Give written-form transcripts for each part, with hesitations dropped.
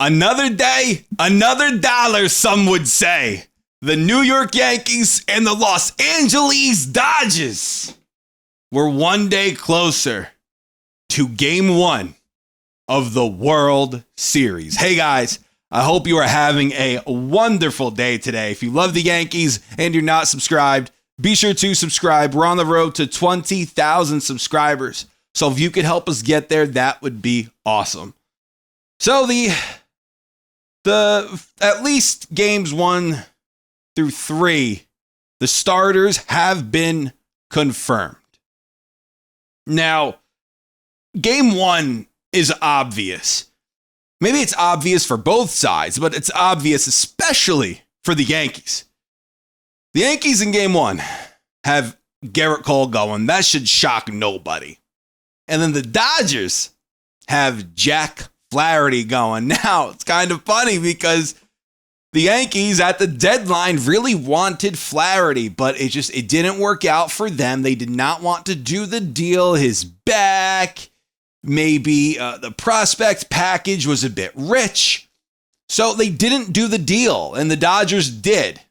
Another day, another dollar, some would say. The New York Yankees and the Los Angeles Dodgers were one day closer to Game 1 of the World Series. Hey guys, I hope you are having a wonderful day today. If you love the Yankees and you're not subscribed, be sure to subscribe. We're on the road to 20,000 subscribers. So if you could help us get there, that would be awesome. So the at least games 1 through 3, the starters have been confirmed. Now, game 1 is obvious. Maybe it's obvious for both sides, but it's obvious especially for the Yankees. The Yankees in game 1 have Gerrit Cole going. That should shock nobody. And then the Dodgers have Jack Flaherty going. Now, it's kind of funny because the Yankees at the deadline really wanted Flaherty, but it didn't work out for them. They did not want to do the deal. His back, maybe the prospect package was a bit rich. So they didn't do the deal, and the Dodgers did.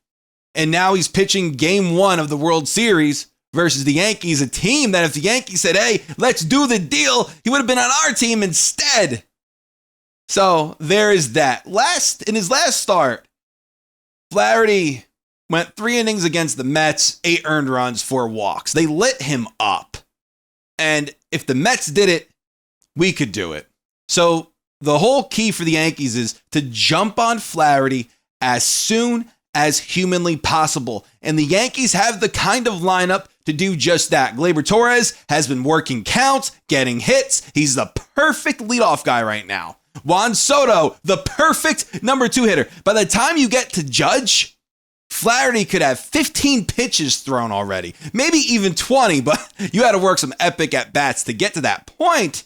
And now he's pitching game 1 of the World Series versus the Yankees, a team that if the Yankees said, hey, let's do the deal, he would have been on our team instead. So there is that. In his last start, Flaherty went 3 innings against the Mets, 8 earned runs, 4 walks. They lit him up. And if the Mets did it, we could do it. So the whole key for the Yankees is to jump on Flaherty as soon as humanly possible. And the Yankees have the kind of lineup to do just that. Gleyber Torres has been working counts, getting hits. He's the perfect leadoff guy right now. Juan Soto, the perfect number 2 hitter. By the time you get to Judge, Flaherty could have 15 pitches thrown already. Maybe even 20, but you had to work some epic at-bats to get to that point.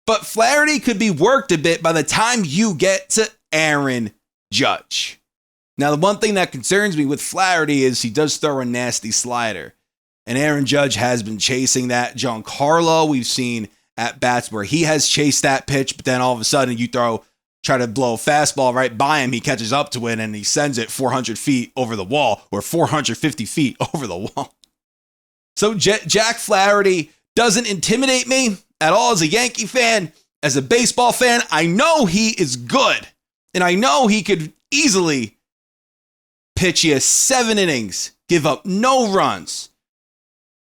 But Flaherty could be worked a bit by the time you get to Aaron Judge. Now, the one thing that concerns me with Flaherty is he does throw a nasty slider. And Aaron Judge has been chasing that. Giancarlo, we've seen at bats where he has chased that pitch, but then all of a sudden you try to blow a fastball right by him, he catches up to it, and he sends it 400 feet over the wall or 450 feet over the wall. So Jack Flaherty doesn't intimidate me at all as a Yankee fan. As a baseball fan, I know he is good, and I know he could easily pitch you 7 innings, give up no runs.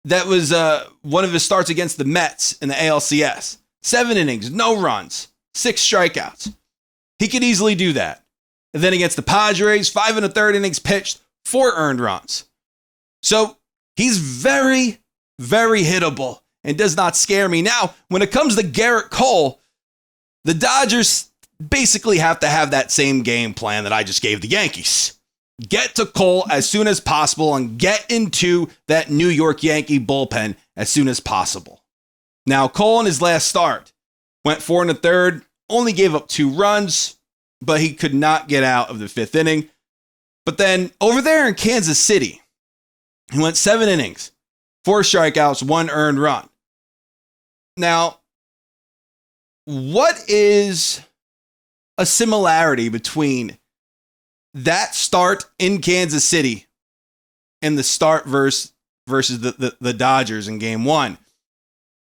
That was one of his starts against the Mets in the ALCS. 7 innings, no runs, 6 strikeouts. He could easily do that. And then against the Padres, 5 1/3 innings pitched, 4 earned runs. So he's very, very hittable and does not scare me. Now, when it comes to Gerrit Cole, the Dodgers basically have to have that same game plan that I just gave the Yankees. Get to Cole as soon as possible and get into that New York Yankee bullpen as soon as possible. Now, Cole in his last start went 4 1/3, only gave up 2 runs, but he could not get out of the 5th inning. But then over there in Kansas City, he went 7 innings, 4 strikeouts, 1 earned run. Now, what is a similarity between that start in Kansas City and the start versus the Dodgers in game 1?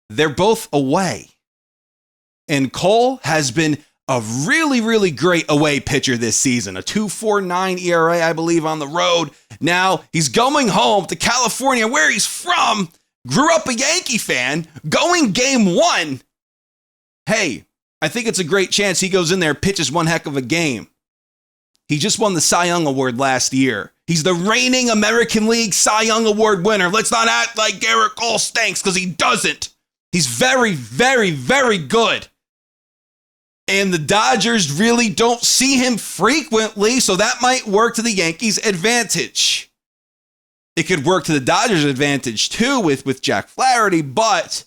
They're both away. And Cole has been a really, really great away pitcher this season. A 2.49 ERA, I believe, on the road. Now he's going home to California, where he's from. Grew up a Yankee fan. Going game 1. Hey, I think it's a great chance he goes in there, pitches one heck of a game. He just won the Cy Young Award last year. He's the reigning American League Cy Young Award winner. Let's not act like Gerrit Cole stinks, because he doesn't. He's very, very, very good. And the Dodgers really don't see him frequently, so that might work to the Yankees' advantage. It could work to the Dodgers' advantage too with Jack Flaherty, but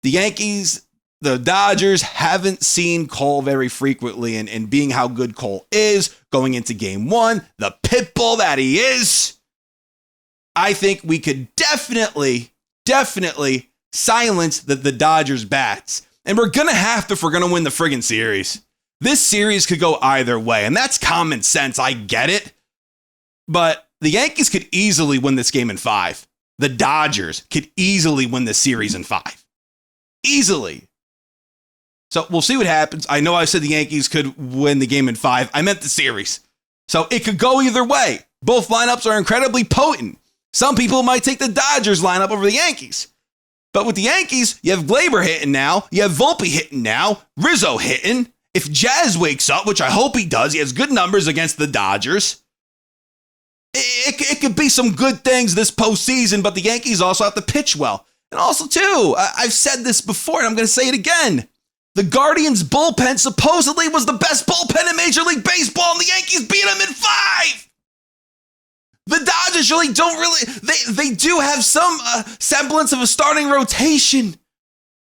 the Dodgers haven't seen Cole very frequently, and being how good Cole is going into game 1, the pit bull that he is, I think we could definitely silence the Dodgers bats. And we're going to have to if we're going to win the friggin' series. This series could go either way, and that's common sense. I get it. But the Yankees could easily win this game in 5. The Dodgers could easily win this series in 5. Easily. So we'll see what happens. I know I said the Yankees could win the game in 5. I meant the series. So it could go either way. Both lineups are incredibly potent. Some people might take the Dodgers lineup over the Yankees. But with the Yankees, you have Glaber hitting now. You have Volpe hitting now. Rizzo hitting. If Jazz wakes up, which I hope he does, he has good numbers against the Dodgers. It could be some good things this postseason, but the Yankees also have to pitch well. And also, too, I've said this before, and I'm going to say it again. The Guardians' bullpen supposedly was the best bullpen in Major League Baseball, and the Yankees beat them in 5. The Dodgers they do have some semblance of a starting rotation,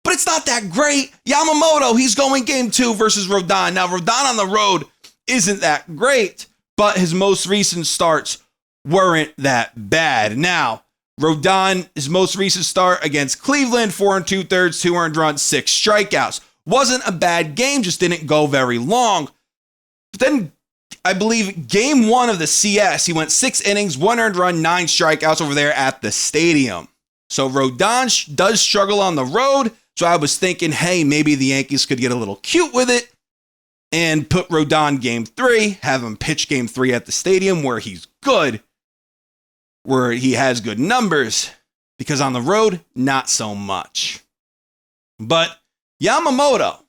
but it's not that great. Yamamoto, he's going game 2 versus Rodon. Now, Rodon on the road isn't that great, but his most recent starts weren't that bad. Now, Rodon, his most recent start against Cleveland, 4 2/3, 2 earned runs, 6 strikeouts. Wasn't a bad game, just didn't go very long. But then, I believe, game 1 of the CS, he went 6 innings, 1 earned run, 9 strikeouts over there at the stadium. So Rodon does struggle on the road. So I was thinking, hey, maybe the Yankees could get a little cute with it and put Rodon game 3, have him pitch game 3 at the stadium where he's good, where he has good numbers, because on the road, not so much. But Yamamoto,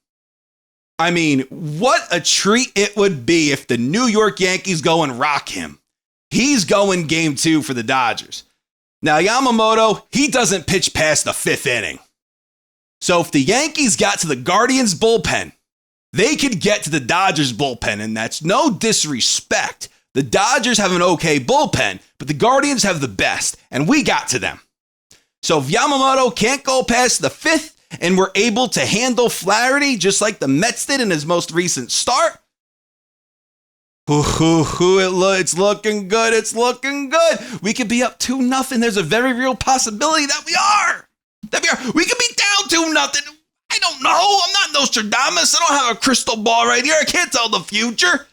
I mean, what a treat it would be if the New York Yankees go and rock him. He's going game 2 for the Dodgers. Now, Yamamoto, he doesn't pitch past the 5th inning. So if the Yankees got to the Guardians' bullpen, they could get to the Dodgers' bullpen, and that's no disrespect. The Dodgers have an okay bullpen, but the Guardians have the best, and we got to them. So if Yamamoto can't go past the 5th, and we're able to handle Flaherty just like the Mets did in his most recent start, it's looking good. It's looking good. We could be up 2-0. There's a very real possibility that we are. We could be down 2-0. I don't know. I'm not Nostradamus. I don't have a crystal ball right here. I can't tell the future.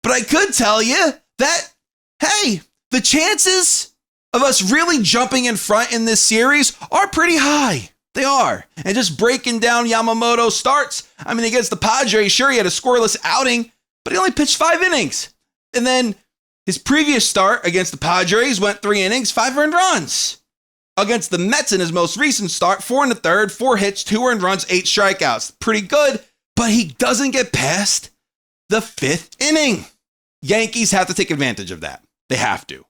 But I could tell you that, hey, the chances of us really jumping in front in this series are pretty high. They are. And just breaking down Yamamoto's starts, I mean, against the Padres, sure, he had a scoreless outing, but he only pitched 5 innings. And then his previous start against the Padres went 3 innings, 5 earned runs. Against the Mets in his most recent start, 4 1/3, 4 hits, 2 earned runs, 8 strikeouts. Pretty good, but he doesn't get past the 5th inning. Yankees have to take advantage of that. They have to.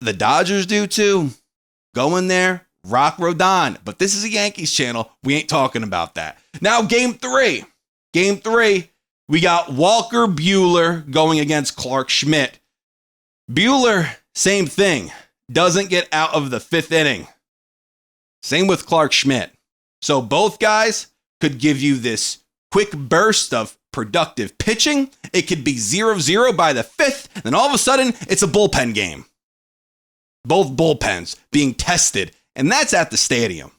The Dodgers do too. Go in there. Rock Rodon, but this is a Yankees channel. We ain't talking about that. Now, game 3. Game 3, we got Walker Buehler going against Clark Schmidt. Buehler, same thing. Doesn't get out of the 5th inning. Same with Clark Schmidt. So both guys could give you this quick burst of productive pitching. It could be 0-0 by the 5th, and then all of a sudden, it's a bullpen game. Both bullpens being tested. And that's at the stadium.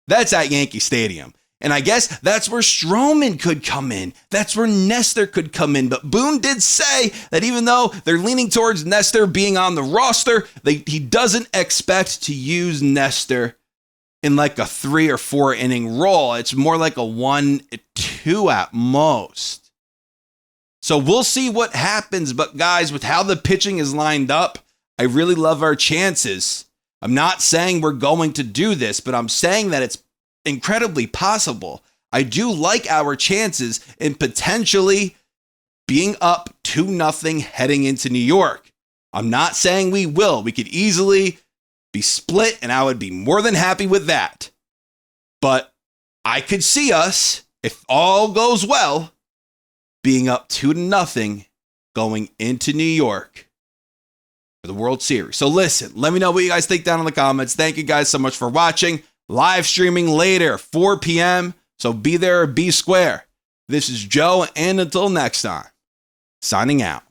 That's at Yankee Stadium. And I guess that's where Stroman could come in. That's where Nestor could come in. But Boone did say that even though they're leaning towards Nestor being on the roster, he doesn't expect to use Nestor in like a 3 or 4 inning role. It's more like a 1-2 at most. So we'll see what happens. But guys, with how the pitching is lined up, I really love our chances. I'm not saying we're going to do this, but I'm saying that it's incredibly possible. I do like our chances in potentially being up 2-0 heading into New York. I'm not saying we will. We could easily be split, and I would be more than happy with that. But I could see us, if all goes well, being up 2-0 going into New York for the World Series. So listen, let me know what you guys think down in the comments. Thank you guys so much for watching. Live streaming later, 4 p.m. So be there or be square. This is Joe, and until next time, signing out.